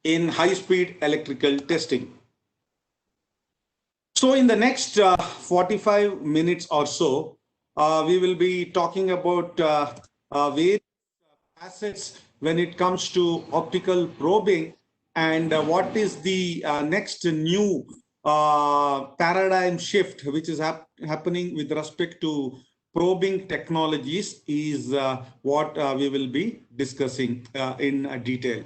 in high-speed electrical testing. So in the next 45 minutes or so, we will be talking about various assets when it comes to optical probing and what is the next new paradigm shift which is happening with respect to probing technologies is what we will be discussing in detail.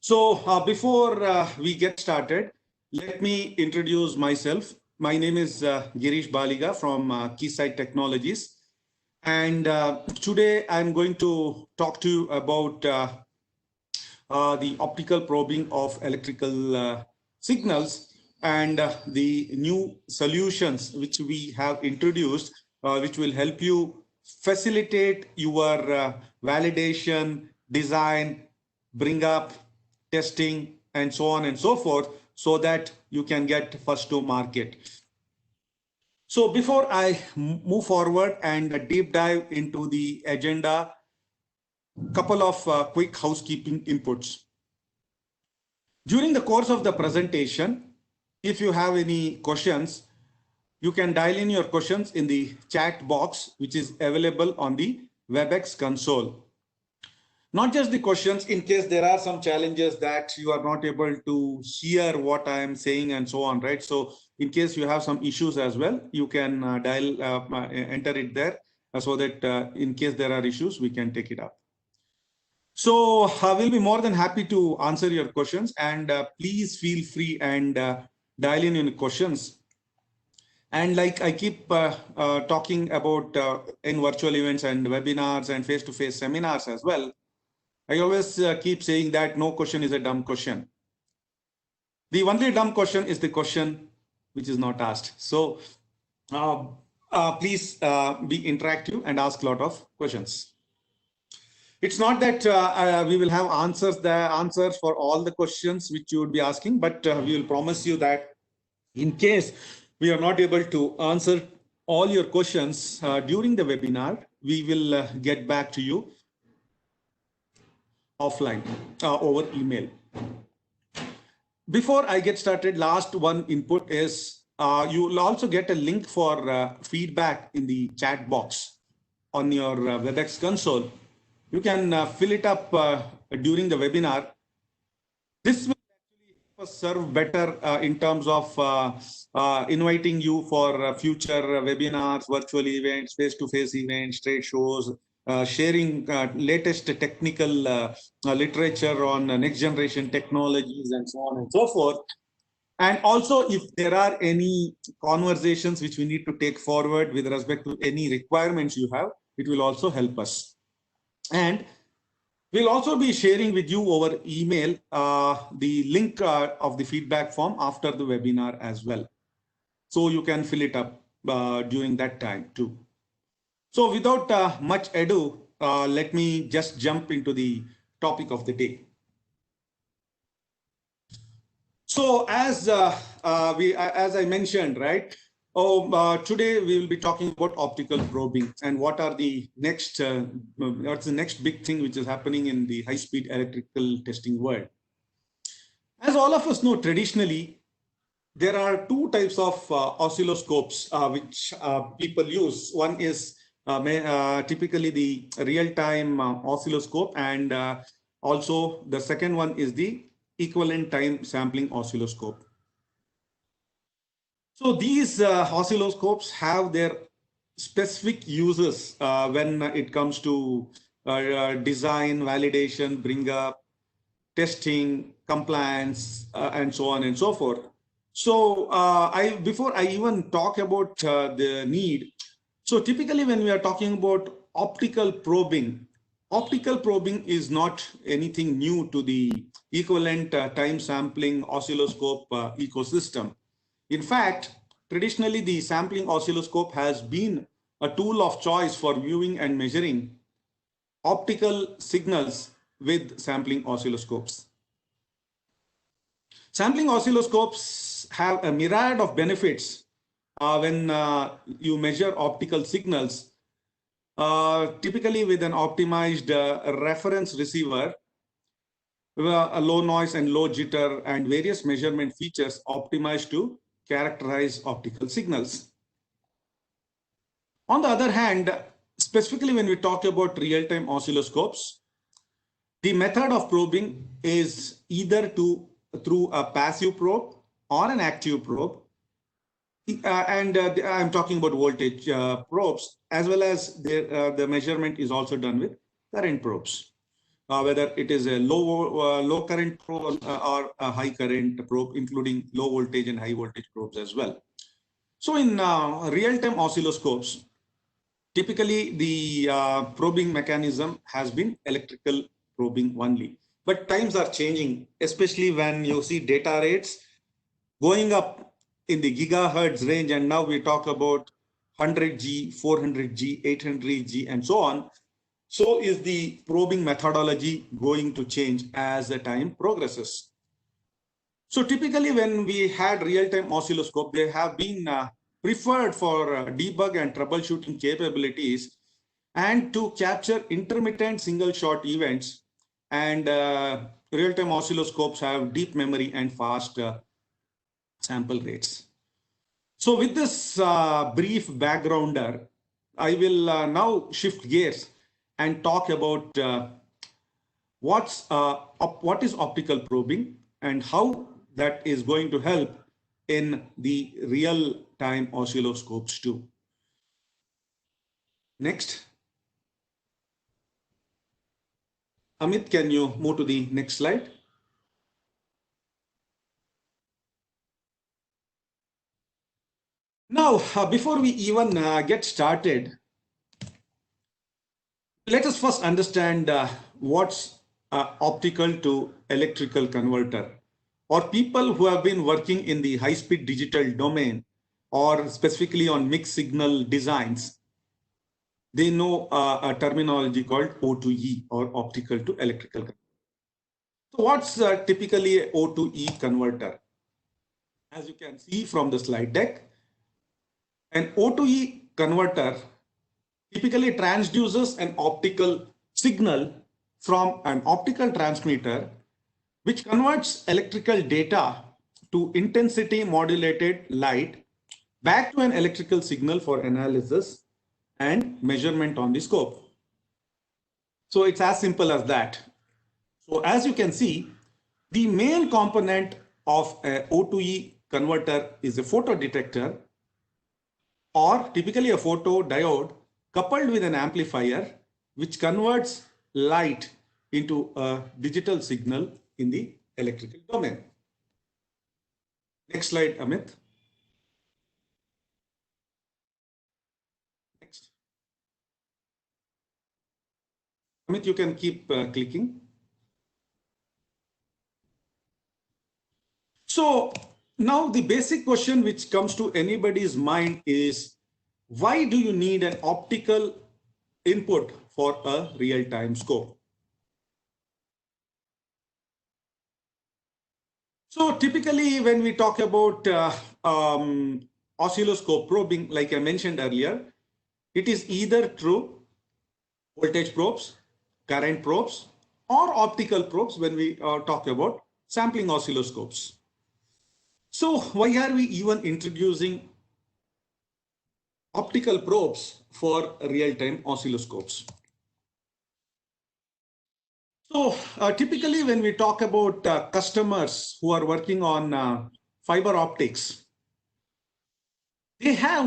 So before we get started, let me introduce myself. My name is Girish Baliga from Keysight Technologies. And today I'm going to talk to you about the optical probing of electrical signals and the new solutions which we have introduced, which will help you facilitate your validation, design, bring up, testing, and so on and so forth, so that you can get first to market. So before I move forward and deep dive into the agenda, couple of quick housekeeping inputs. During the course of the presentation, if you have any questions, you can dial in your questions in the chat box, which is available on the WebEx console. Not just the questions, in case there are some challenges that you are not able to hear what I am saying and so on, right? So in case you have some issues as well, you can enter it there so that in case there are issues, we can take it up. So I will be more than happy to answer your questions, and please feel free and dial in your questions. And like I keep talking about in virtual events and webinars and face-to-face seminars as well, I always keep saying that no question is a dumb question. The only dumb question is the question which is not asked. So please be interactive and ask a lot of questions. It's not that we will have answers for all the questions which you would be asking, but we will promise you that in case we are not able to answer all your questions during the webinar, we will get back to you offline over email. Before I get started, last one input is you will also get a link for feedback in the chat box on your WebEx console. You can fill it up during the webinar. This will actually serve better in terms of inviting you for future webinars, virtual events, face-to-face events, trade shows, sharing latest technical literature on next generation technologies and so on and so forth. And also, if there are any conversations which we need to take forward with respect to any requirements you have, it will also help us. And we'll also be sharing with you over email the link of the feedback form after the webinar as well. So you can fill it up during that time too. So without much ado, let me just jump into the topic of the day. So as I mentioned, right? Today we will be talking about optical probing and what are the next, what's the next big thing which is happening in the high-speed electrical testing world. As all of us know, traditionally, there are two types of oscilloscopes which people use. One is typically the real-time oscilloscope, and also the second one is the equivalent time sampling oscilloscope. So these oscilloscopes have their specific uses when it comes to design, validation, bring up, testing, compliance, and so on and so forth. So before I even talk about the need, so typically when we are talking about optical probing is not anything new to the equivalent time sampling oscilloscope ecosystem. In fact, traditionally, the sampling oscilloscope has been a tool of choice for viewing and measuring optical signals with sampling oscilloscopes. Sampling oscilloscopes have a myriad of benefits when you measure optical signals, typically with an optimized reference receiver, a low noise and low jitter and various measurement features optimized to characterize optical signals. On the other hand, specifically when we talk about real-time oscilloscopes, the method of probing is either through a passive probe or an active probe. I'm talking about voltage probes, as well as the measurement is also done with current probes, whether it is a low current probe or a high current probe, including low voltage and high voltage probes as well. So in real-time oscilloscopes, typically the probing mechanism has been electrical probing only. But times are changing, especially when you see data rates going up in the gigahertz range, and now we talk about 100G, 400G, 800G, and so on. So is the probing methodology going to change as the time progresses? So typically when we had real-time oscilloscope, they have been preferred for debug and troubleshooting capabilities and to capture intermittent single shot events. And real-time oscilloscopes have deep memory and fast sample rates. So with this brief backgrounder, I will now shift gears and talk about what is optical probing and how that is going to help in the real-time oscilloscopes too. Next. Amit, can you move to the next slide? Now, before we even get started, let us first understand what's optical to electrical converter. Or people who have been working in the high-speed digital domain or specifically on mixed signal designs, they know a terminology called O2E or optical to electrical converter. So what's typically a O2E converter? As you can see from the slide deck, an O2E converter typically transduces an optical signal from an optical transmitter, which converts electrical data to intensity modulated light back to an electrical signal for analysis and measurement on the scope. So it's as simple as that. So as you can see, the main component of a O2E converter is a photodetector, or typically a photodiode coupled with an amplifier, which converts light into a digital signal in the electrical domain. Next slide, Amit. Next. Amit, you can keep clicking. So now the basic question which comes to anybody's mind is, why do you need an optical input for a real-time scope? So typically when we talk about oscilloscope probing, like I mentioned earlier, it is either through voltage probes, current probes, or optical probes when we talk about sampling oscilloscopes. So why are we even introducing optical probes for real-time oscilloscopes? So typically when we talk about customers who are working on fiber optics, they have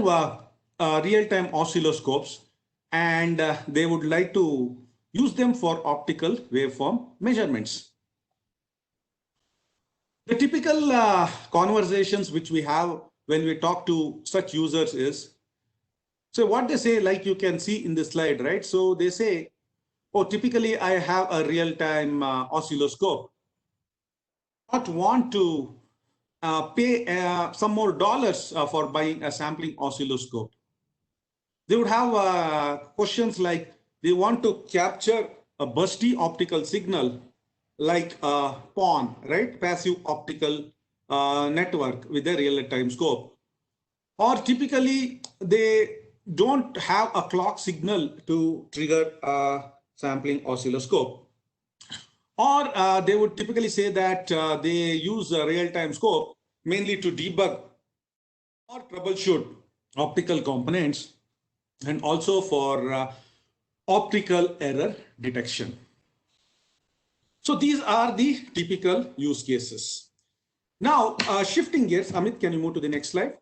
real-time oscilloscopes, and they would like to use them for optical waveform measurements. The typical conversations which we have when we talk to such users is, so what they say, like you can see in the slide, right? So they say, oh, typically I have a real-time oscilloscope. I don't want to pay some more dollars for buying a sampling oscilloscope. They would have questions like, they want to capture a bursty optical signal like a PON, right? Passive optical network with a real-time scope. Or typically they don't have a clock signal to trigger a sampling oscilloscope. Or they would typically say that they use a real-time scope mainly to debug or troubleshoot optical components and also for optical error detection. So these are the typical use cases. Now, shifting gears, Amit, can you move to the next slide?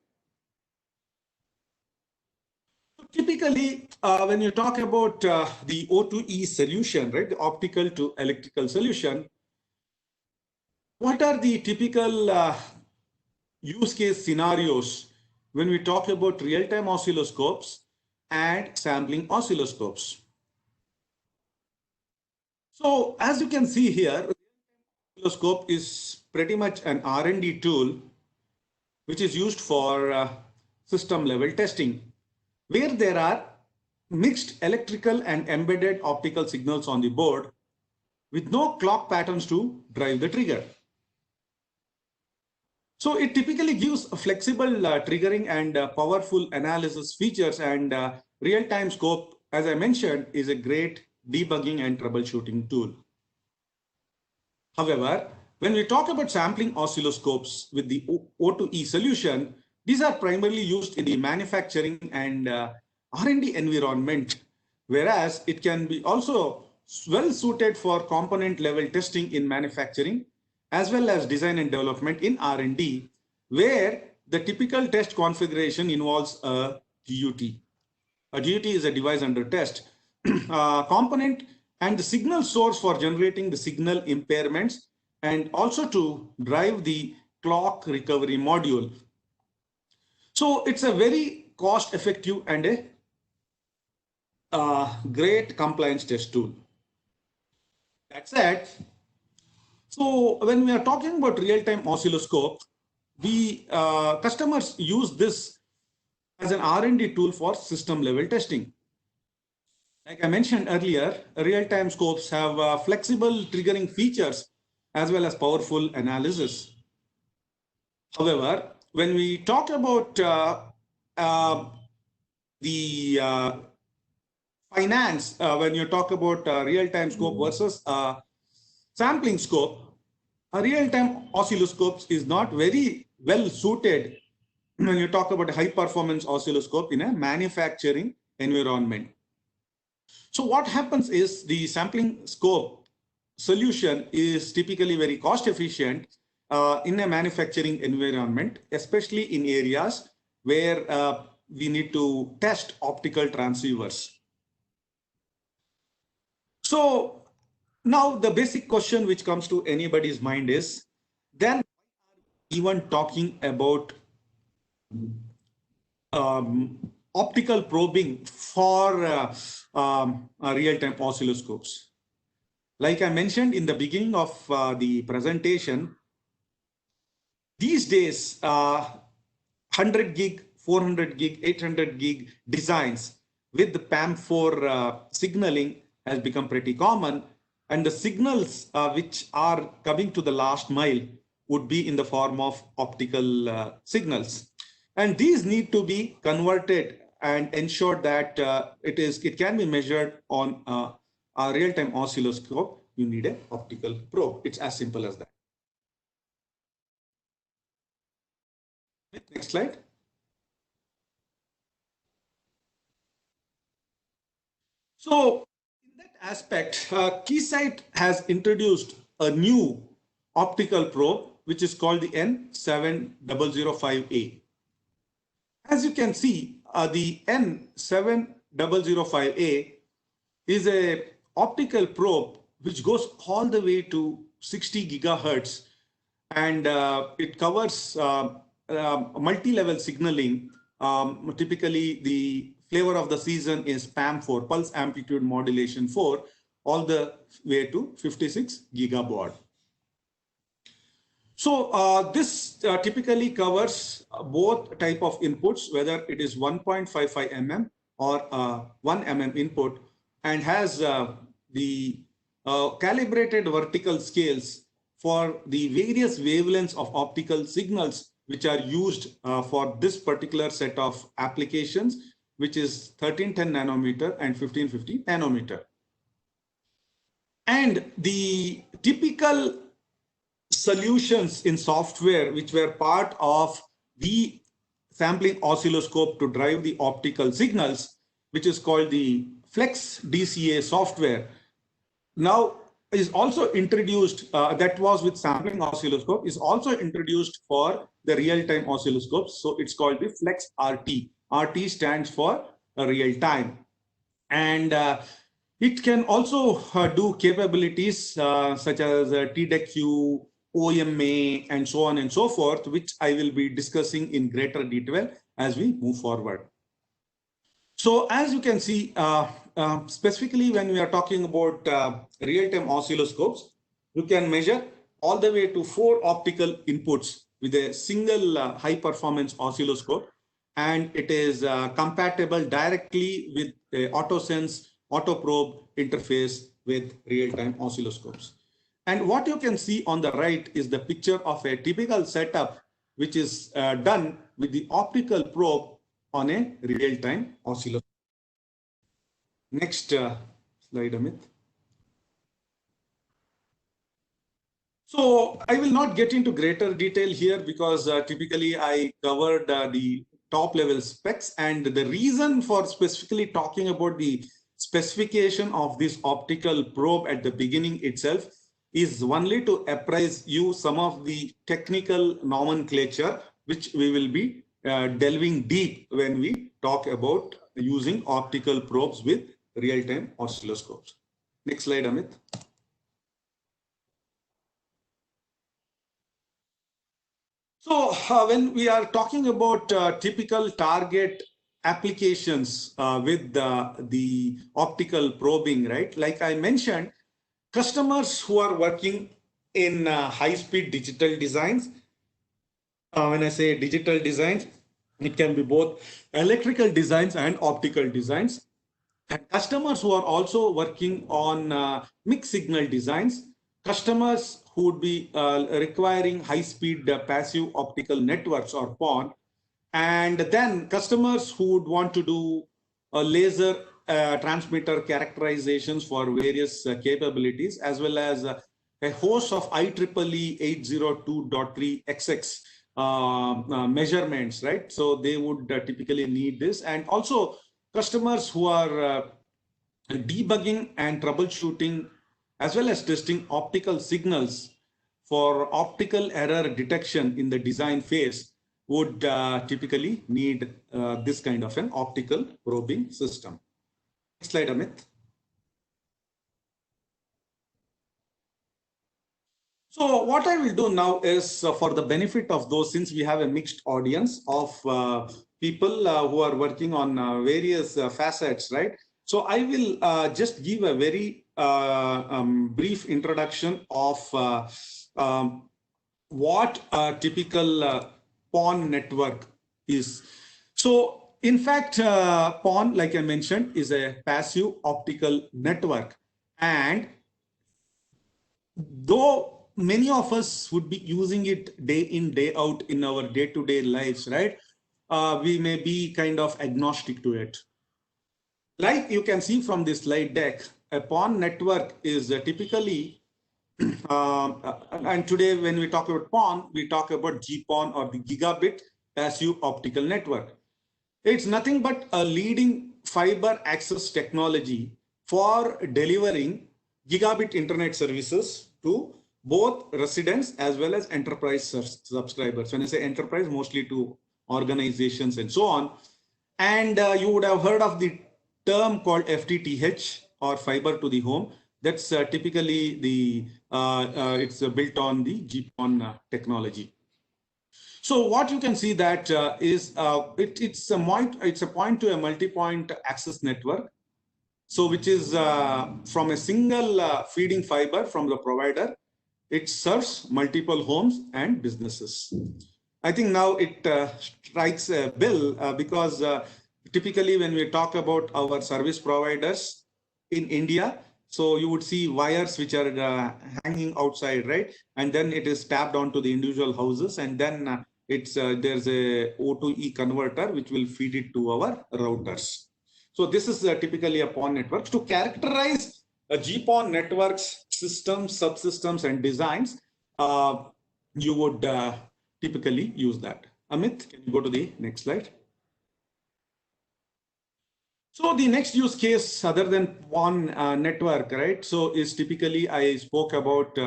Typically, when you talk about the O2E solution, right, the optical to electrical solution, what are the typical use case scenarios when we talk about real-time oscilloscopes and sampling oscilloscopes? So as you can see here, oscilloscope is pretty much an R&D tool which is used for system level testing, where there are mixed electrical and embedded optical signals on the board with no clock patterns to drive the trigger. So it typically gives a flexible triggering and powerful analysis features, and real-time scope, as I mentioned, is a great debugging and troubleshooting tool. However, when we talk about sampling oscilloscopes with the O2E solution, these are primarily used in the manufacturing and R&D environment, whereas it can be also well suited for component level testing in manufacturing, as well as design and development in R&D, where the typical test configuration involves a DUT. A DUT is a device under test component and the signal source for generating the signal impairments and also to drive the clock recovery module. So it's a very cost effective and a great compliance test tool. That said, so when we are talking about real-time oscilloscope, we customers use this as an R&D tool for system level testing. Like I mentioned earlier, real-time scopes have flexible triggering features as well as powerful analysis. However, when we talk about the finance, when you talk about real-time scope versus sampling scope, a real-time oscilloscope is not very well suited when you talk about a high-performance oscilloscope in a manufacturing environment. So what happens is the sampling scope solution is typically very cost efficient in a manufacturing environment, especially in areas where we need to test optical transceivers. So now the basic question which comes to anybody's mind is, then even talking about optical probing for real-time oscilloscopes. Like I mentioned in the beginning of the presentation, these days 100 gig, 400 gig, 800 gig designs with the PAM4 signaling has become pretty common, and the signals which are coming to the last mile would be in the form of optical signals. And these need to be converted and ensured that it can be measured on a real-time oscilloscope. You need an optical probe. It's as simple as that. Next slide. So in that aspect, Keysight has introduced a new optical probe, which is called the N7005A. As you can see, the N7005A is a optical probe which goes all the way to 60 gigahertz, and it covers multi-level signaling. Typically, the flavor of the season is PAM4, Pulse Amplitude Modulation 4, all the way to 56 gigabaud. So this typically covers both type of inputs, whether it is 1.55 mm or 1 mm input, and has the calibrated vertical scales for the various wavelengths of optical signals which are used for this particular set of applications, which is 1310 nanometer and 1550 nanometer. And the typical solutions in software which were part of the sampling oscilloscope to drive the optical signals, which is called the Flex DCA software, now is also introduced, that was with sampling oscilloscope, is also introduced for the real-time oscilloscopes. So it's called the Flex RT. RT stands for real time. And it can also do capabilities such as TDECU, OMA, and so on and so forth, which I will be discussing in greater detail as we move forward. So as you can see, specifically when we are talking about real-time oscilloscopes, you can measure all the way to 4 optical inputs with a single high-performance oscilloscope, and it is compatible directly with a AutoSense AutoProbe interface with real-time oscilloscopes. And what you can see on the right is the picture of a typical setup which is done with the optical probe on a real-time oscilloscope. Next slide, Amit. So I will not get into greater detail here because typically I covered the top level specs, and the reason for specifically talking about the specification of this optical probe at the beginning itself is only to apprise you some of the technical nomenclature which we will be delving deep when we talk about using optical probes with real-time oscilloscopes. Next slide, Amit. So when we are talking about typical target applications with the optical probing, right? Like I mentioned, customers who are working in high-speed digital designs, when I say digital designs, it can be both electrical designs and optical designs. And customers who are also working on mixed signal designs, customers who would be requiring high-speed passive optical networks or PON, and then customers who would want to do laser transmitter characterizations for various capabilities, as well as a host of IEEE 802.3xx measurements, right? So they would typically need this. And also customers who are debugging and troubleshooting as well as testing optical signals for optical error detection in the design phase would typically need this kind of an optical probing system. Next slide, Amit. So what I will do now is for the benefit of those, since we have a mixed audience of people who are working on various facets, right? So I will just give a very brief introduction of what a typical PON network is. So in fact, PON, like I mentioned, is a passive optical network. And though many of us would be using it day in, day out in our day-to-day lives, right? We may be kind of agnostic to it. Like you can see from this slide deck, a PON network is typically, and today when we talk about PON, we talk about GPON or the Gigabit Passive Optical Network. It's nothing but a leading fiber access technology for delivering gigabit internet services to both residents as well as enterprise subscribers. When I say enterprise, mostly to organizations and so on. And you would have heard of the term called FTTH or fiber to the home. That's typically the it's built on the GPON technology. So what you can see that is it's a point to a multi-point access network. So which is from a single feeding fiber from the provider, it serves multiple homes and businesses. I think now it strikes a bell because typically when we talk about our service providers in India, so you would see wires which are hanging outside, right? And then it is tapped onto the individual houses, and then there's a O2E converter which will feed it to our routers. So this is typically a PON network. To characterize a GPON networks systems, subsystems, and designs, you would typically use that. Amit, can you go to the next slide? So the next use case, other than one network, right? So is typically I spoke about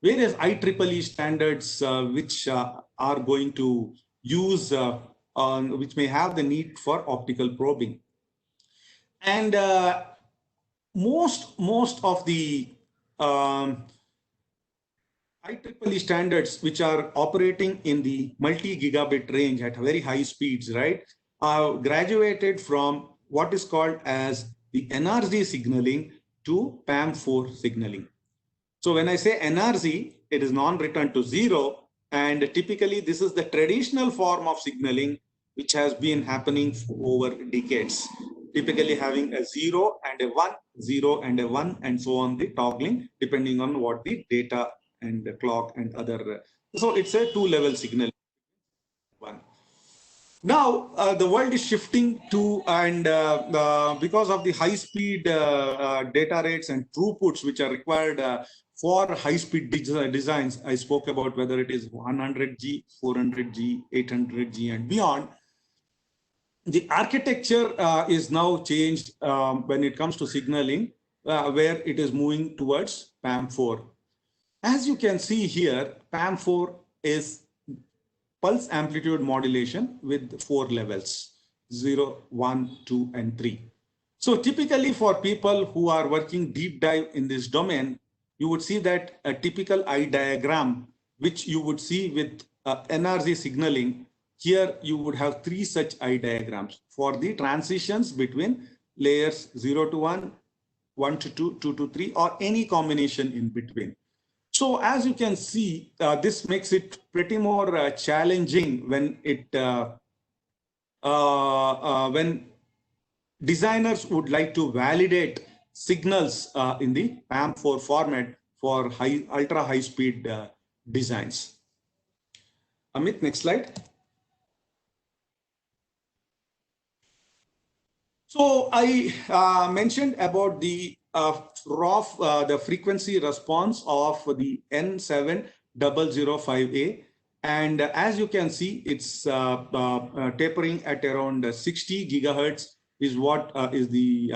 various IEEE standards which are going to use, which may have the need for optical probing. And most of the IEEE standards which are operating in the multi-gigabit range at very high speeds, right, graduated from what is called as the NRZ signaling to PAM4 signaling. So when I say NRZ, it is non-return to zero. And typically this is the traditional form of signaling which has been happening for over decades, typically having a 0 and a 1, 0 and a 1, and so on, the toggling depending on what the data and the clock and other. So it's a two-level signal. One. Now the world is shifting to, and because of the high-speed data rates and throughputs which are required for high-speed designs, I spoke about whether it is 100G, 400G, 800G, and beyond. The architecture is now changed when it comes to signaling, where it is moving towards PAM4. As you can see here, PAM4 is pulse amplitude modulation with 4 levels, 0, 1, 2, and 3. So typically for people who are working deep dive in this domain, you would see that a typical eye diagram, which you would see with NRZ signaling, here you would have 3 such eye diagrams for the transitions between layers 0 to 1, 1 to 2, 2 to 3, or any combination in between. So as you can see, this makes it pretty more challenging when it when designers would like to validate signals in the PAM4 format for ultra high speed designs. Amit, next slide. So I mentioned about the the frequency response of the N7005A, and as you can see, it's tapering at around 60 gigahertz is what is the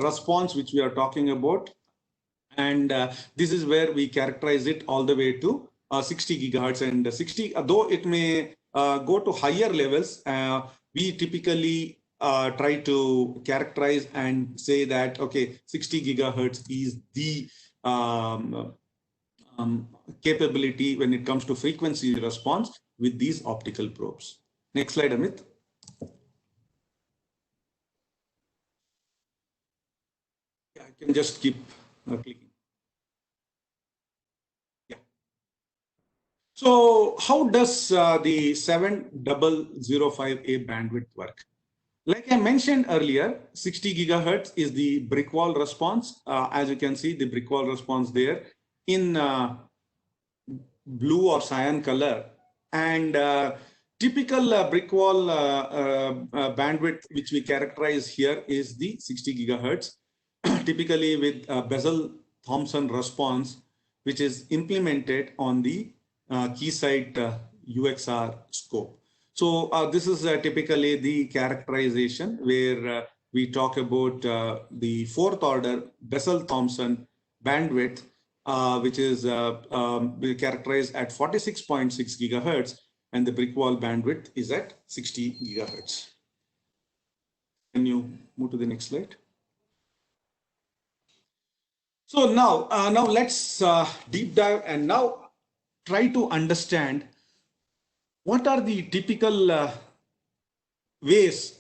response which we are talking about, and this is where we characterize it all the way to 60 gigahertz. And 60, though it may go to higher levels, we typically try to characterize and say that, okay, 60 gigahertz is the capability when it comes to frequency response with these optical probes. Next slide, Amit. Yeah, I can just keep clicking. Yeah. So how does the 7005A bandwidth work? Like I mentioned earlier, 60 gigahertz is the brick wall response. As you can see, the brick wall response there in blue or cyan color. And typical brick wall bandwidth, which we characterize here, is the 60 gigahertz, typically with Bessel-Thomson response, which is implemented on the Keysight UXR scope. So this is typically the characterization where we talk about the 4th order Bessel-Thomson bandwidth, which is characterized at 46.6 gigahertz, and the brick wall bandwidth is at 60 gigahertz. Can you move to the next slide? So now let's deep dive and now try to understand what are the typical ways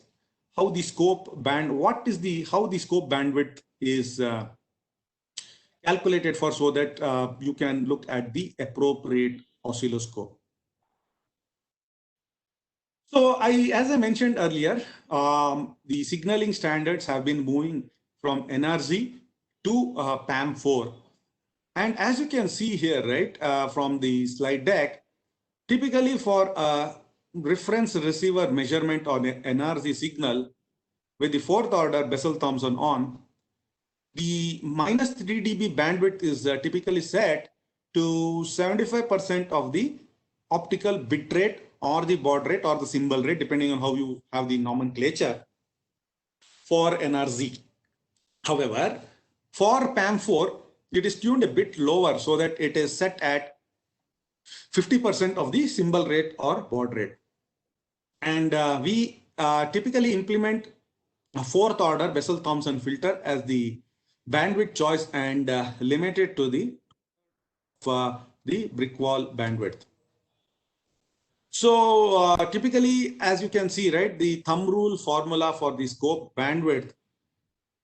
how the scope band, how the scope bandwidth is calculated for, so that you can look at the appropriate oscilloscope. So as I mentioned earlier, the signaling standards have been moving from NRZ to PAM4. And as you can see here, right, from the slide deck, typically for a reference receiver measurement on an NRZ signal with the 4th order Bessel-Thomson on, the minus 3 dB bandwidth is typically set to 75% of the optical bit rate or the baud rate or the symbol rate, depending on how you have the nomenclature for NRZ. However, for PAM4, it is tuned a bit lower so that it is set at 50% of the symbol rate or baud rate. And we typically implement a fourth order Bessel-Thomson filter as the bandwidth choice and limited to the brick wall bandwidth. So typically, as you can see, right, the thumb rule formula for the scope bandwidth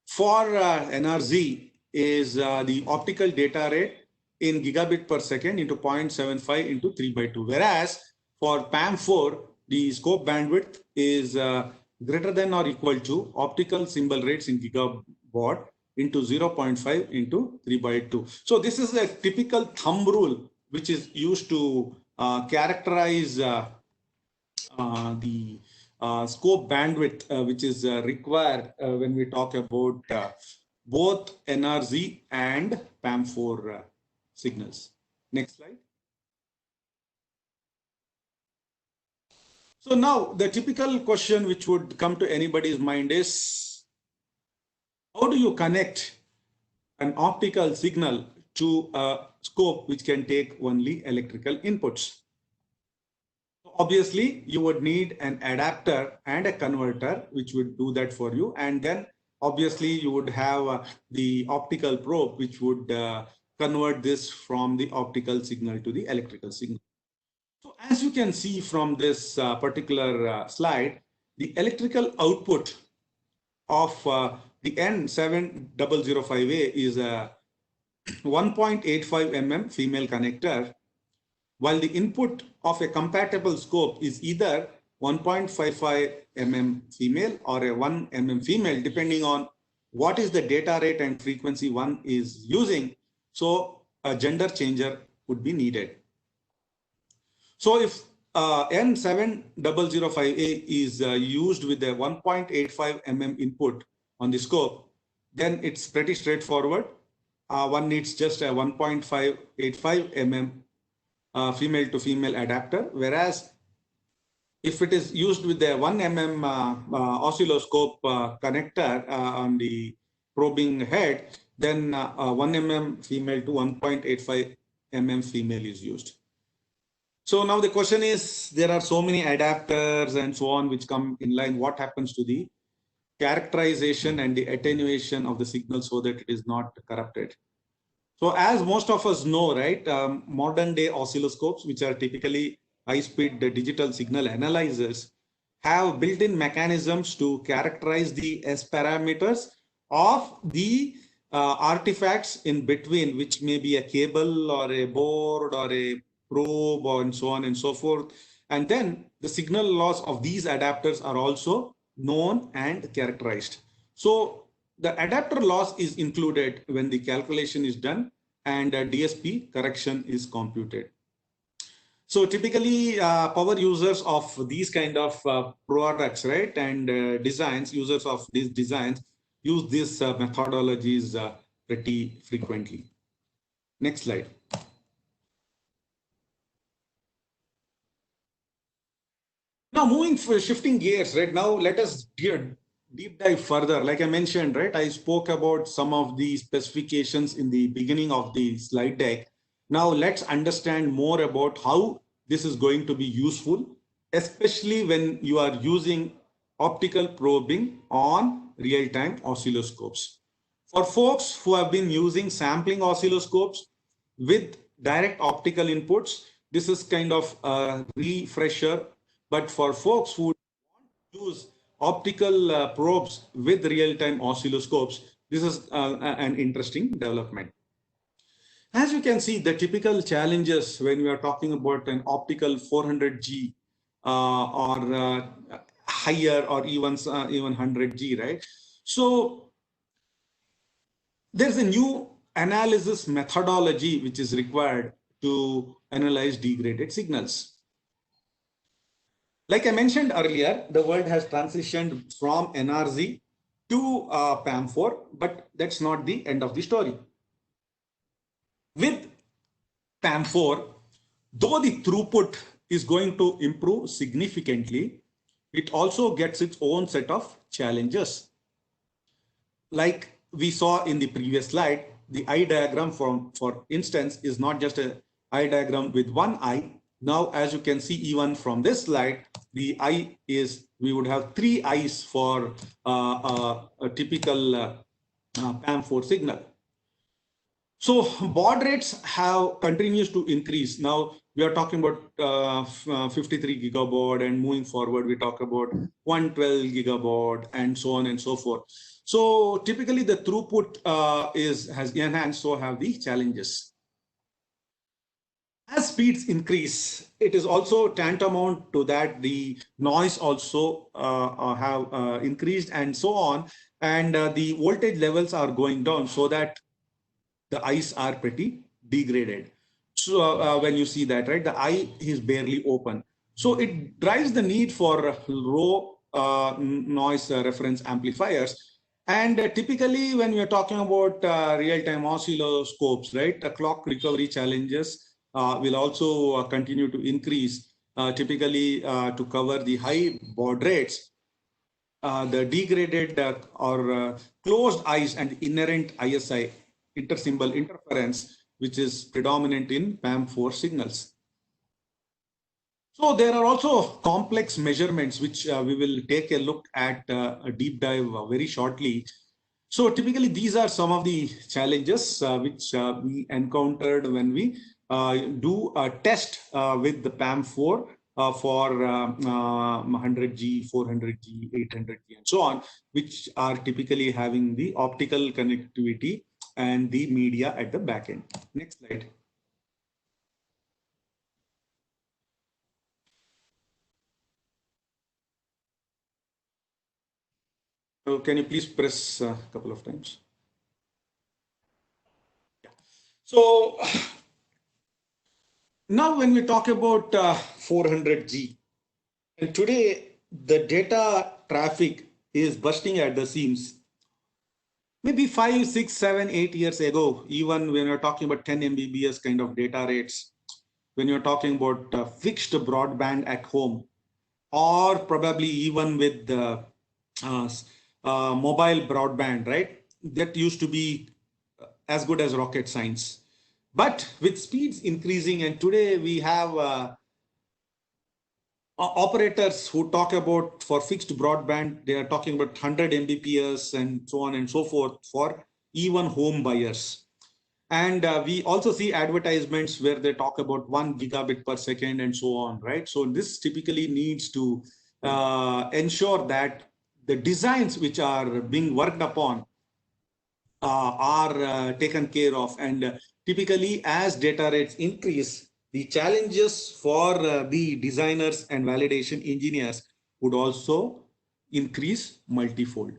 for NRZ is the optical data rate in gigabit per second into 0.75 into 3/2. Whereas for PAM4, the scope bandwidth is greater than or equal to optical symbol rates in gigabaud into 0.5 into 3/2. So this is a typical thumb rule which is used to characterize the scope bandwidth which is required when we talk about both NRZ and PAM4 signals. Next slide. So now the typical question which would come to anybody's mind is, how do you connect an optical signal to a scope which can take only electrical inputs? Obviously, you would need an adapter and a converter which would do that for you. And then obviously you would have the optical probe which would convert this from the optical signal to the electrical signal. So as you can see from this particular slide, the electrical output of the N7005A is a 1.85 mm female connector, while the input of a compatible scope is either 1.55 mm female or a 1 mm female, depending on what is the data rate and frequency one is using. So a gender changer would be needed. So if N7005A is used with a 1.85 mm input on the scope, then it's pretty straightforward. One needs just a 1.585 mm female to female adapter, whereas if it is used with the 1 mm oscilloscope connector on the probing head, then 1 mm female to 1.85 mm female is used. So now the question is, there are so many adapters and so on which come in line. What happens to the characterization and the attenuation of the signal so that it is not corrupted? So as most of us know, right, modern day oscilloscopes, which are typically high-speed digital signal analyzers, have built-in mechanisms to characterize the S parameters of the artifacts in between, which may be a cable or a board or a probe and so on and so forth. And then the signal loss of these adapters are also known and characterized. So the adapter loss is included when the calculation is done and DSP correction is computed. So typically power users of these kind of products, right, and designs, users of these designs use these methodologies pretty frequently. Next slide. Now shifting gears, right, now let us deep dive further. Like I mentioned, right, I spoke about some of the specifications in the beginning of the slide deck. Now let's understand more about how this is going to be useful, especially when you are using optical probing on real-time oscilloscopes. For folks who have been using sampling oscilloscopes with direct optical inputs, this is kind of a refresher. But for folks who use optical probes with real-time oscilloscopes, this is an interesting development. As you can see, the typical challenges when we are talking about an optical 400G or higher or even 100G, right? So there's a new analysis methodology which is required to analyze degraded signals. Like I mentioned earlier, the world has transitioned from NRZ to PAM4, but that's not the end of the story. With PAM4, though the throughput is going to improve significantly, it also gets its own set of challenges. Like we saw in the previous slide, the eye diagram for instance, is not just a eye diagram with one eye. Now, as you can see, even from this slide, the eye is, we would have three eyes for a typical PAM4 signal. So baud rates have continues to increase. Now we are talking about 53 gigabaud, and moving forward we talk about 112 gigabaud and so on and so forth. So typically the throughput has enhanced, so have the challenges. As speeds increase, it is also tantamount to that the noise also have increased and so on, and the voltage levels are going down, so that the eyes are pretty degraded. So when you see that, right, the eye is barely open. So it drives the need for low noise reference amplifiers. And typically when we are talking about real-time oscilloscopes, right, the clock recovery challenges will also continue to increase, typically to cover the high baud rates. The degraded or closed eyes and inherent ISI, intersymbol interference, which is predominant in PAM4 signals. So there are also complex measurements, which we will take a look at a deep dive very shortly. So typically these are some of the challenges which we encountered when we do a test with the PAM4 for 100G, 400G, 800G, and so on, which are typically having the optical connectivity and the media at the back end. Next slide. So can you please press a couple of times? Yeah. So now when we talk about 400G, and today the data traffic is bursting at the seams. Maybe 5, 6, 7, 8 years ago, even when you're talking about 10 Mbps kind of data rates, when you're talking about fixed broadband at home, or probably even with the mobile broadband, right? That used to be as good as rocket science. But with speeds increasing, and today we have operators who talk about for fixed broadband, they are talking about 100 Mbps and so on and so forth for even home buyers. And we also see advertisements where they talk about 1 gigabit per second and so on, right? So this typically needs to ensure that the designs which are being worked upon are taken care of. And typically as data rates increase, the challenges for the designers and validation engineers would also increase multifold.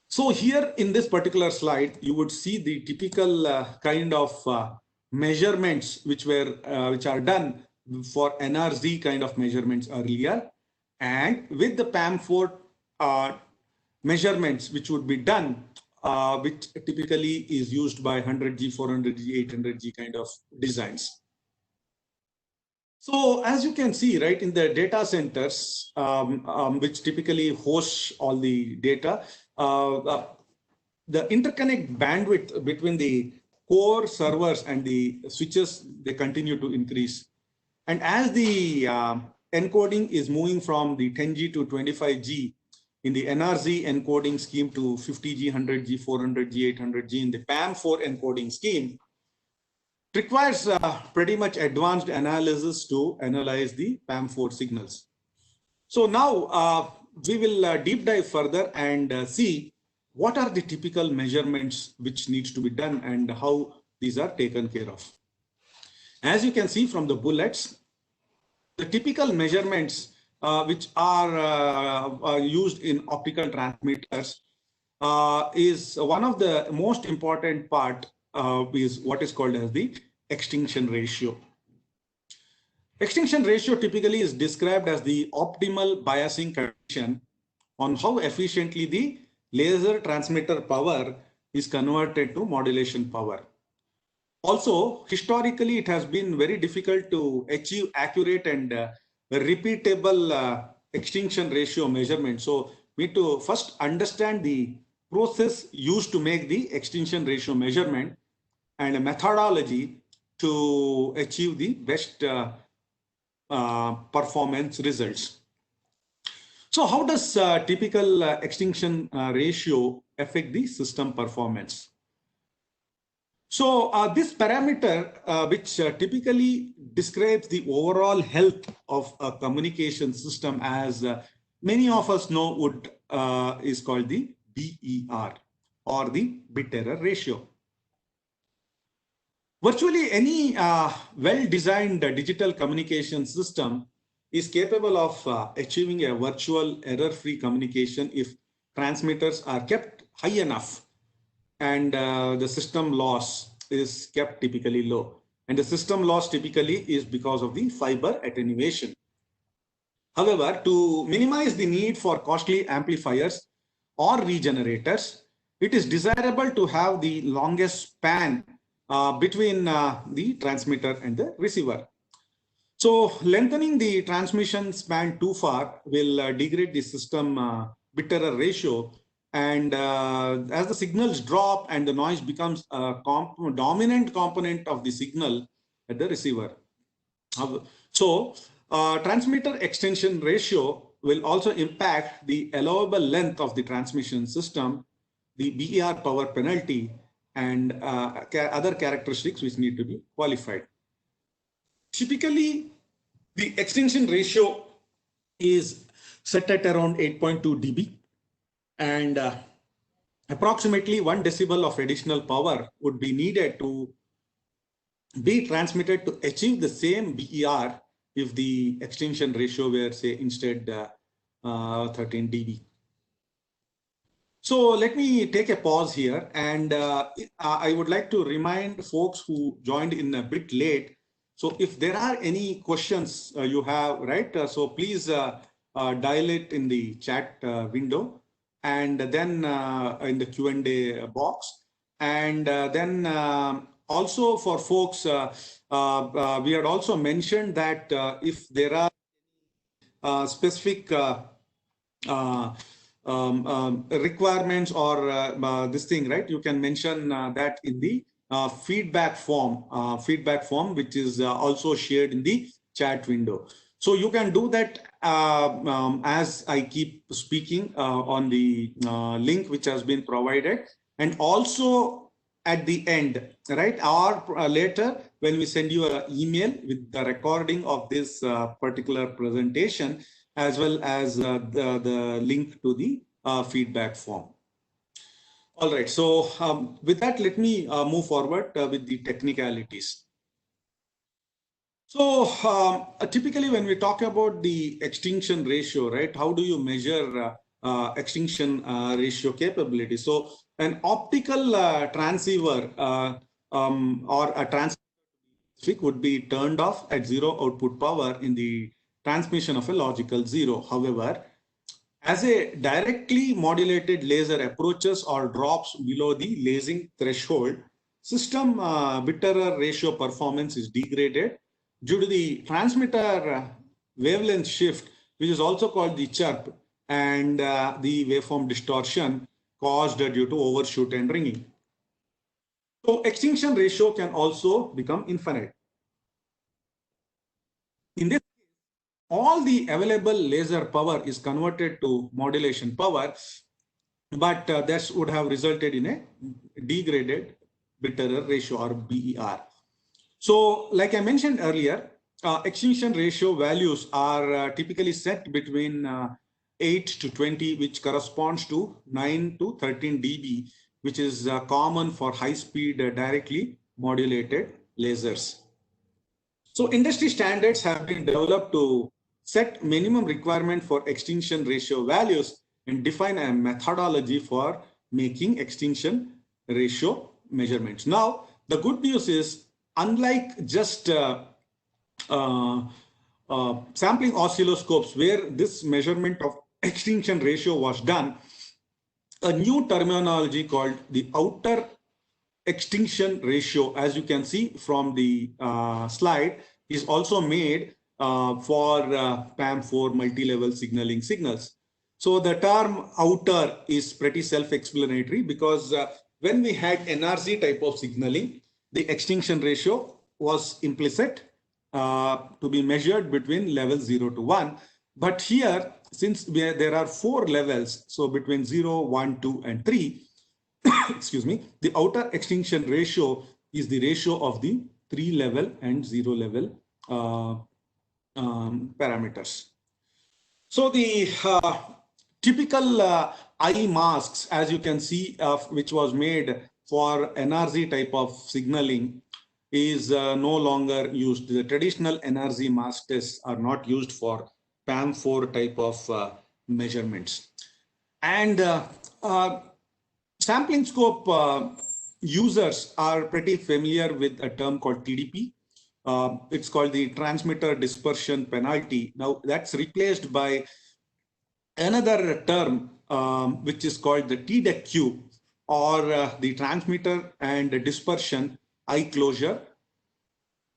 So here in this particular slide, you would see the typical kind of measurements which are done for NRZ kind of measurements earlier, and with the PAM4 measurements which would be done, which typically is used by 100G, 400G, 800G kind of designs. So as you can see, right, in the data centers, which typically host all the data, the interconnect bandwidth between the core servers and the switches, they continue to increase. And as the encoding is moving from the 10G to 25G in the NRZ encoding scheme to 50G, 100G, 400G, 800G in the PAM4 encoding scheme, it requires pretty much advanced analysis to analyze the PAM4 signals. So now we will deep dive further and see what are the typical measurements which needs to be done and how these are taken care of. As you can see from the bullets, the typical measurements which are used in optical transmitters is one of the most important part is what is called as the extinction ratio. Extinction ratio typically is described as the optimal biasing condition on how efficiently the laser transmitter power is converted to modulation power. Also, historically, it has been very difficult to achieve accurate and repeatable extinction ratio measurement. So we need to first understand the process used to make the extinction ratio measurement and a methodology to achieve the best performance results. So how does typical extinction ratio affect the system performance? So this parameter, which typically describes the overall health of a communication system, as many of us know, is called the BER, or the bit error ratio. Virtually any well-designed digital communication system is capable of achieving a virtual error-free communication if transmitters are kept high enough and the system loss is kept typically low. And the system loss typically is because of the fiber attenuation. However, to minimize the need for costly amplifiers or regenerators, it is desirable to have the longest span between the transmitter and the receiver. So lengthening the transmission span too far will degrade the system bit error ratio, and as the signals drop and the noise becomes a dominant component of the signal at the receiver. So transmitter extension ratio will also impact the allowable length of the transmission system, the BER power penalty, and other characteristics which need to be qualified. Typically, the extinction ratio is set at around 8.2 dB, and approximately 1 decibel of additional power would be needed to be transmitted to achieve the same BER if the extinction ratio were, say, instead 13 dB. So let me take a pause here, and I would like to remind folks who joined in a bit late. So if there are any questions you have, right, so please dial it in the chat window, and then in the Q&A box. And then also for folks, we had also mentioned that if there are specific requirements or this thing, right, you can mention that in the feedback form, which is also shared in the chat window. So you can do that as I keep speaking on the link which has been provided, and also at the end, right, or later when we send you an email with the recording of this particular presentation, as well as the link to the feedback form. All right, so with that, let me move forward with the technicalities. So typically when we talk about the extinction ratio, right, how do you measure extinction ratio capability? So an optical transceiver or a transceiver would be turned off at zero output power in the transmission of a logical zero. However, as a directly modulated laser approaches or drops below the lasing threshold, system bit error ratio performance is degraded due to the transmitter wavelength shift, which is also called the chirp, and the waveform distortion caused due to overshoot and ringing. So extinction ratio can also become infinite. In this, all the available laser power is converted to modulation power, but that would have resulted in a degraded bit error ratio, or BER. So like I mentioned earlier, extinction ratio values are typically set between 8 to 20, which corresponds to 9 to 13 dB, which is common for high-speed directly modulated lasers. So industry standards have been developed to set minimum requirement for extinction ratio values and define a methodology for making extinction ratio measurements. Now, the good news is, unlike just sampling oscilloscopes, where this measurement of extinction ratio was done, a new terminology called the outer extinction ratio, as you can see from the slide, is also made for PAM4 multi-level signaling signals. So the term outer is pretty self-explanatory, because when we had NRZ type of signaling, the extinction ratio was implicit to be measured between level 0 to 1. But here, since there are 4 levels, so between 0, 1, 2, and 3, excuse me, the outer extinction ratio is the ratio of the 3 level and 0 level parameters. So the typical eye masks, as you can see, which was made for NRZ type of signaling, is no longer used. The traditional NRZ mask tests are not used for PAM4 type of measurements. And sampling scope users are pretty familiar with a term called TDP. It's called the transmitter dispersion penalty. Now that's replaced by another term which is called the TDEQ, or the transmitter and dispersion eye closure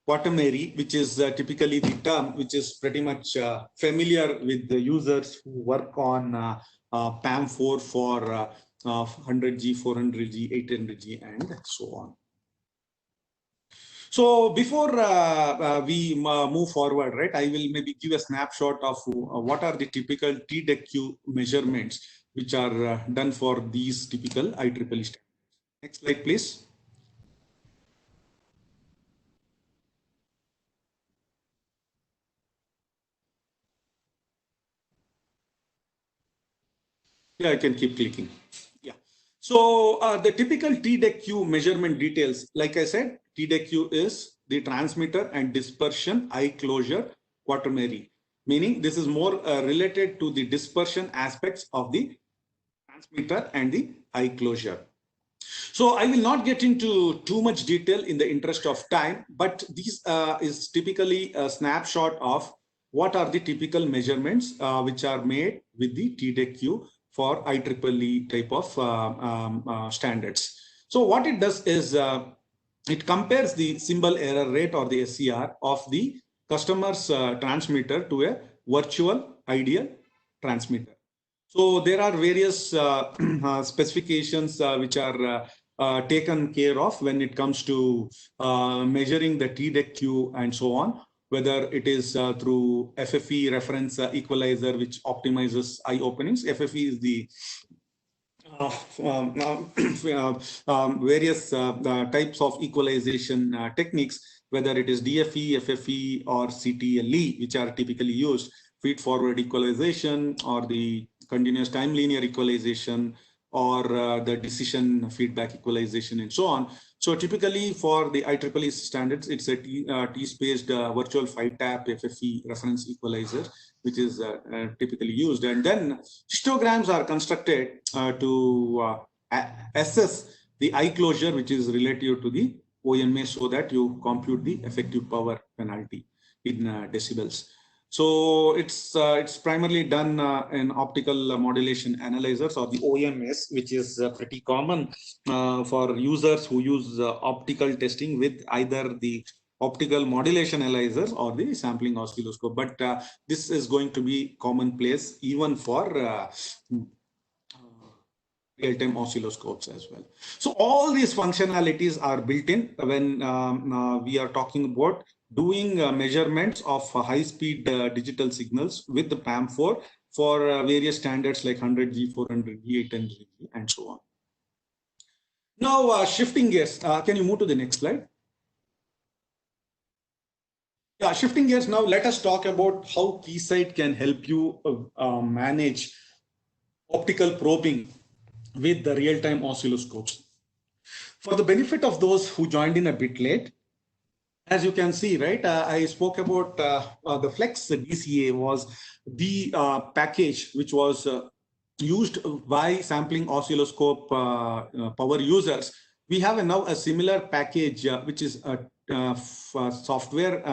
quaternary, which is typically the term which is pretty much familiar with the users who work on PAM4 for 100G, 400G, 800G, and so on. So before we move forward, right, I will maybe give a snapshot of what are the typical TDEQ measurements which are done for these typical IEEE standards. Next slide, please. Yeah, I can keep clicking. Yeah. So the typical TDEQ measurement details, like I said, TDEQ is the transmitter and dispersion eye closure quaternary, meaning this is more related to the dispersion aspects of the transmitter and the eye closure. So I will not get into too much detail in the interest of time, but this is typically a snapshot of what are the typical measurements which are made with the TDEQ for IEEE type of standards. So what it does is it compares the symbol error rate, or the SER, of the customer's transmitter to a virtual ideal transmitter. So there are various specifications which are taken care of when it comes to measuring the TDEQ and so on, whether it is through FFE reference equalizer, which optimizes eye openings. FFE is the various types of equalization techniques, whether it is DFE, FFE, or CTLE, which are typically used, feed-forward equalization, or the continuous time linear equalization, or the decision feedback equalization, and so on. So typically for the IEEE standards, it's a T-spaced virtual 5-tap FFE reference equalizer, which is typically used. And then histograms are constructed to assess the eye closure, which is relative to the OMA, so that you compute the effective power penalty in decibels. So it's primarily done in optical modulation analyzers, or the OMS, which is pretty common for users who use optical testing with either the optical modulation analyzers or the sampling oscilloscope. But this is going to be commonplace even for real-time oscilloscopes as well. So all these functionalities are built in when we are talking about doing measurements of high-speed digital signals with the PAM4 for various standards like 100G, 400G, 800G, and so on. Now, shifting gears, can you move to the next slide? Yeah, shifting gears now, let us talk about how Keysight can help you manage optical probing with the real-time oscilloscopes. For the benefit of those who joined in a bit late, as you can see, right, I spoke about the Flex DCA was the package which was used by sampling oscilloscope power users. We have now a similar package which is a software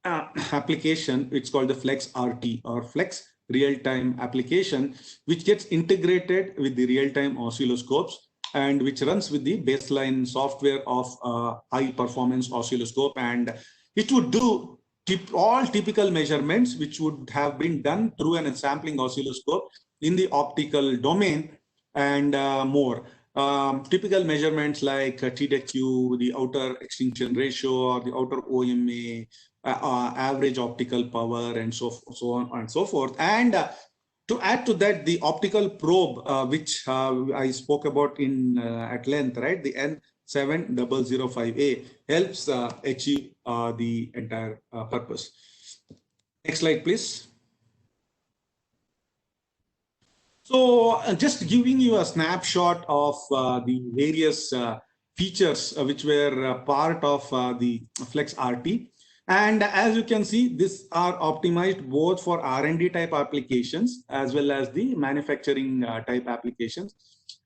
application. It's called the Flex RT, or Flex real-time application, which gets integrated with the real-time oscilloscopes and which runs with the baseline software of high-performance oscilloscope, and it would do all typical measurements which would have been done through an sampling oscilloscope in the optical domain and more. Typical measurements like TDEQ, the outer extinction ratio, or the outer OMA, average optical power, and so on and so forth. And to add to that, the optical probe, which I spoke about in at length, right? The N7005A helps achieve the entire purpose. Next slide, please. So just giving you a snapshot of the various features which were part of the Flex RT. And as you can see, these are optimized both for R&D type applications as well as the manufacturing type applications.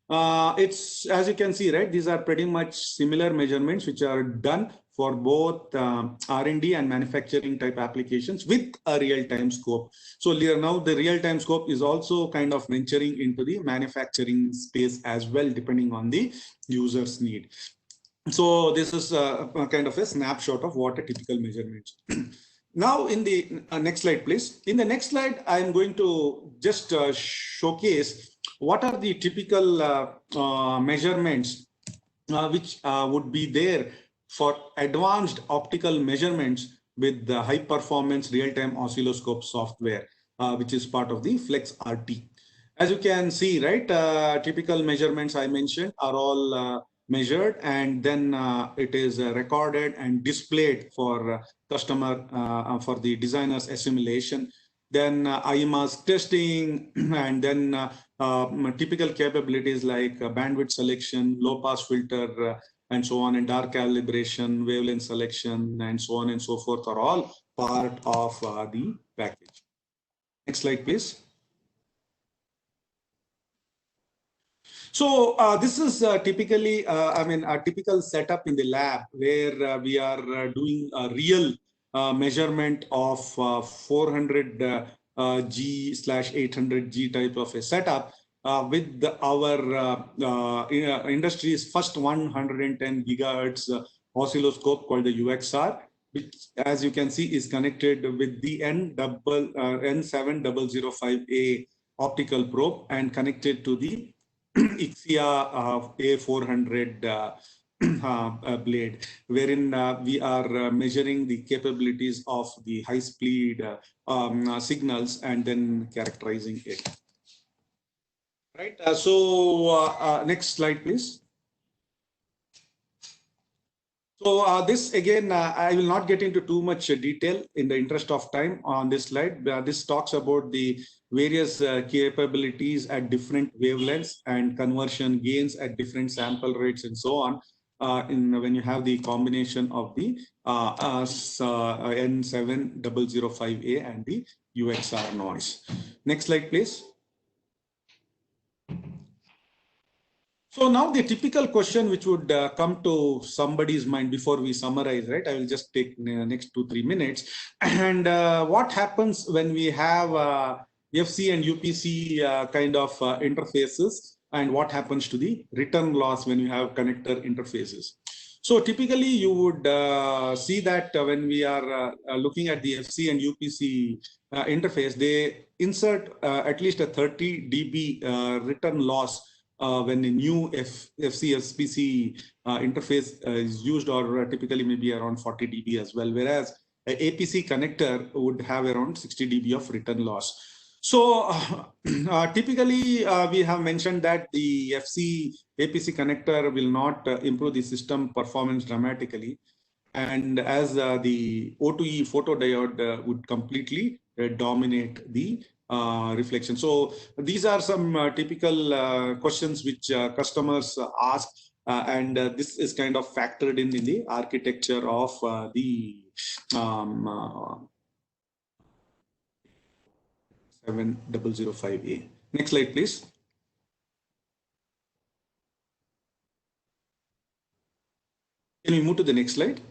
It's, as you can see, right, these are pretty much similar measurements which are done for both R&D and manufacturing type applications with a real-time scope. So now the real-time scope is also kind of venturing into the manufacturing space as well, depending on the user's need. So this is a kind of a snapshot of what a typical measurement. Now in the next slide, please. In the next slide, I'm going to just showcase what are the typical measurements which would be there for advanced optical measurements with the high performance real-time oscilloscope software, which is part of the Flex RT. As you can see, right, typical measurements I mentioned are all measured, and then it is recorded and displayed for customer, for the designer's assimilation. Then IMAS testing, and then typical capabilities like bandwidth selection, low pass filter, and so on, and dark calibration, wavelength selection, and so on and so forth are all part of the package. Next slide, please. So this is typically, a typical setup in the lab where we are doing a real measurement of 400G/800G type of a setup with our industry's first 110 gigahertz oscilloscope called the UXR, which, as you can see, is connected with the N7005A optical probe and connected to the Ixia A400 blade, wherein we are measuring the capabilities of the high-speed signals and then characterizing it. Right. Next slide, please. So this again, I will not get into too much detail in the interest of time on this slide. This talks about the various capabilities at different wavelengths and conversion gains at different sample rates and so on. When you have the combination of the N7005A and the UXR noise. Next slide, please. So now the typical question which would come to somebody's mind before we summarize, right? I will just take next 2-3 minutes. And what happens when we have FC and UPC kind of interfaces, and what happens to the return loss when you have connector interfaces? So typically you would see that when we are looking at the FC and UPC interface, they insert at least a 30 dB return loss when a new FC-SPC interface is used, or typically maybe around 40 dB as well, whereas an APC connector would have around 60 dB of return loss. So typically we have mentioned that the FC-APC connector will not improve the system performance dramatically, and as the O2E photodiode would completely dominate the reflection. So these are some typical questions which customers ask, and this is kind of factored in the architecture of the 7005A. Next slide, please. Can we move to the next slide?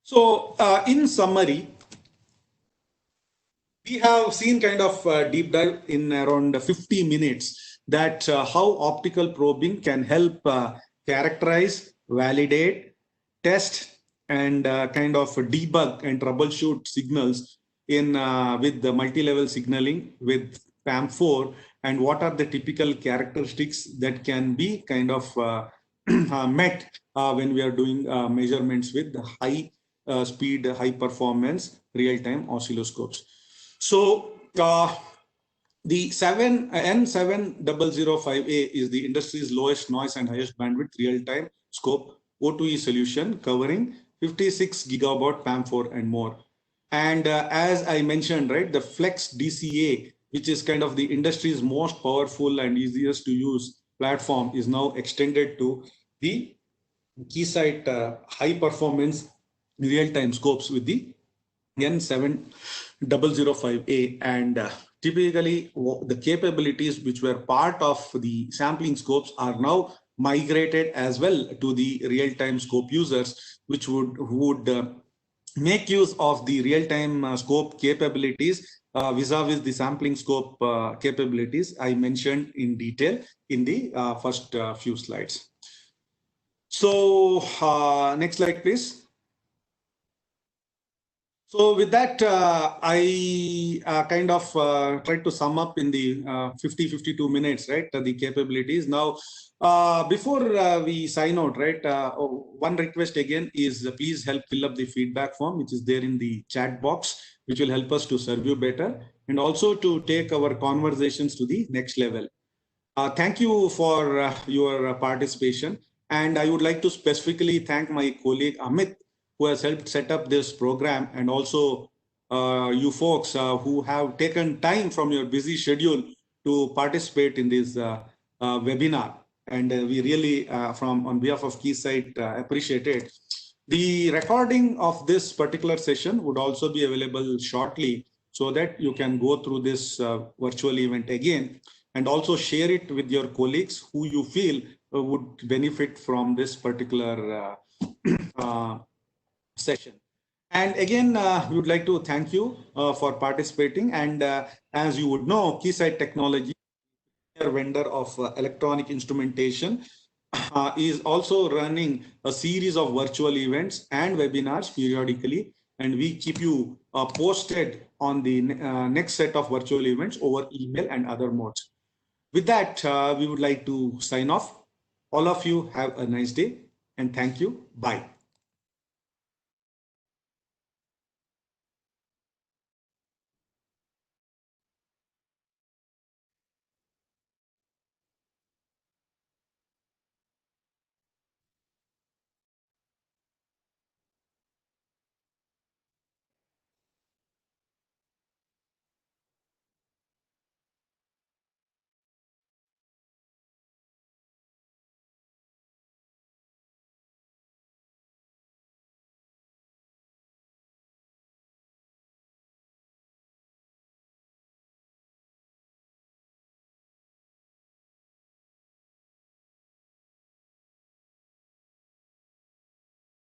So in summary, We have seen kind of deep dive in around 50 minutes that how optical probing can help characterize, validate, test, and kind of debug and troubleshoot signals in with the multi-level signaling with PAM4, and what are the typical characteristics that can be kind of met when we are doing measurements with high speed, high performance real-time oscilloscopes. So the N7005A is the industry's lowest noise and highest bandwidth real-time scope O2E solution covering 56 gigabaud PAM4 and more. And as I mentioned, right, the Flex DCA, which is kind of the industry's most powerful and easiest to use platform, is now extended to the Keysight high performance real-time scopes with the N7005A, and typically the capabilities which were part of the sampling scopes are now migrated as well to the real-time scope users, which would make use of the real-time scope capabilities vis-a-vis the sampling scope capabilities I mentioned in detail in the first few slides. So next slide, please. So with that, I kind of tried to sum up in the 52 minutes, right, the capabilities. Now, before we sign out, right, one request again is please help fill up the feedback form, which is there in the chat box, which will help us to serve you better and also to take our conversations to the next level. Thank you for your participation. And I would like to specifically thank my colleague Amit, who has helped set up this program, and also you folks who have taken time from your busy schedule to participate in this webinar. And we really, on behalf of Keysight, appreciate it. The recording of this particular session would also be available shortly so that you can go through this virtual event again and also share it with your colleagues who you feel would benefit from this particular session. And again, we would like to thank you for participating. And as you would know, Keysight Technology, vendor of electronic instrumentation, is also running a series of virtual events and webinars periodically. And we keep you posted on the next set of virtual events over email and other modes. With that, we would like to sign off. All of you have a nice day and thank you. Bye.